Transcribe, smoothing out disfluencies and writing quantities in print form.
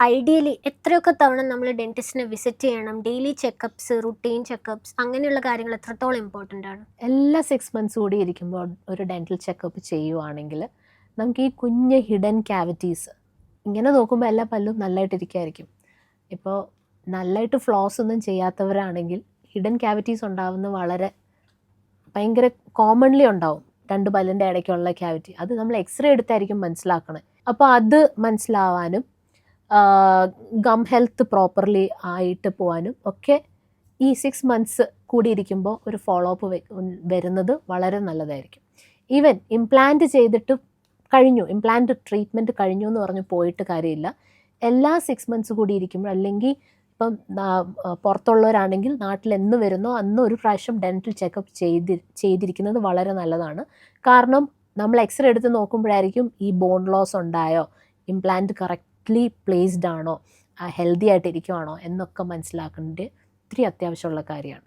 Ideally എത്രയൊക്കെ തവണ നമ്മൾ ഡെന്റിസ്റ്റിനെ വിസിറ്റ് ചെയ്യണം? ഡെയിലി ചെക്കപ്സ്, റുട്ടീൻ ചെക്കപ്സ് അങ്ങനെയുള്ള കാര്യങ്ങൾ എത്രത്തോളം ഇമ്പോർട്ടൻ്റ് ആണ്? എല്ലാ 6 മന്ത്സ് കൂടി ഇരിക്കുമ്പോൾ ഒരു ഡെൻറ്റൽ ചെക്കപ്പ് ചെയ്യുവാണെങ്കിൽ നമുക്ക് ഈ കുഞ്ഞ് ഹിഡൻ ക്യാവിറ്റീസ് ഇങ്ങനെ നോക്കുമ്പോൾ എല്ലാ പല്ലും നല്ലതായിട്ടിരിക്കുമായിരിക്കും. ഇപ്പോൾ നല്ലതായിട്ട് ഫ്ലോസ് ഒന്നും ചെയ്യാത്തവരാണെങ്കിൽ ഹിഡൻ ക്യാവിറ്റീസ് ഉണ്ടാവുന്ന ഭയങ്കര കോമൺലി ഉണ്ടാവും. 2 പല്ലിൻ്റെ ഇടയ്ക്കുള്ള ക്യാവിറ്റി അത് നമ്മൾ എക്സ്റേ എടുത്തായിരിക്കും മനസ്സിലാക്കണേ. അപ്പോൾ അത് മനസ്സിലാവാനും ഗം ഹെൽത്ത് പ്രോപ്പർലി ആയിട്ട് പോകാനും ഒക്കെ ഈ 6 മന്ത്സ് കൂടിയിരിക്കുമ്പോൾ ഒരു ഫോളോ അപ്പ് വരുന്നത് വളരെ നല്ലതായിരിക്കും. ഈവൻ ഇംപ്ലാന്റ് ചെയ്തിട്ട് കഴിഞ്ഞു, ഇംപ്ലാന്റ് ട്രീറ്റ്മെൻറ്റ് കഴിഞ്ഞു എന്ന് പറഞ്ഞ് പോയിട്ട് കാര്യമില്ല. എല്ലാ 6 മന്ത്സ് കൂടി ഇരിക്കുമ്പോൾ, അല്ലെങ്കിൽ ഇപ്പം പുറത്തുള്ളവരാണെങ്കിൽ നാട്ടിൽ എന്ന് വരുന്നോ അന്ന് ഒരു പ്രാവശ്യം ഡെൻറ്റൽ ചെക്കപ്പ് ചെയ്തിരിക്കുന്നത് വളരെ നല്ലതാണ്. കാരണം നമ്മൾ എക്സ്റേ എടുത്ത് നോക്കുമ്പോഴായിരിക്കും ഈ ബോൺ ലോസ് ഉണ്ടായോ, ഇംപ്ലാന്റ് കറക്റ്റ്ലി പ്ലേസ്ഡ് ആണോ, ഹെൽത്തി ആയിട്ട് ഇരിക്കുവാണോ എന്നൊക്കെ മനസ്സിലാക്കേണ്ടത് ഒത്തിരി അത്യാവശ്യമുള്ള കാര്യമാണ്.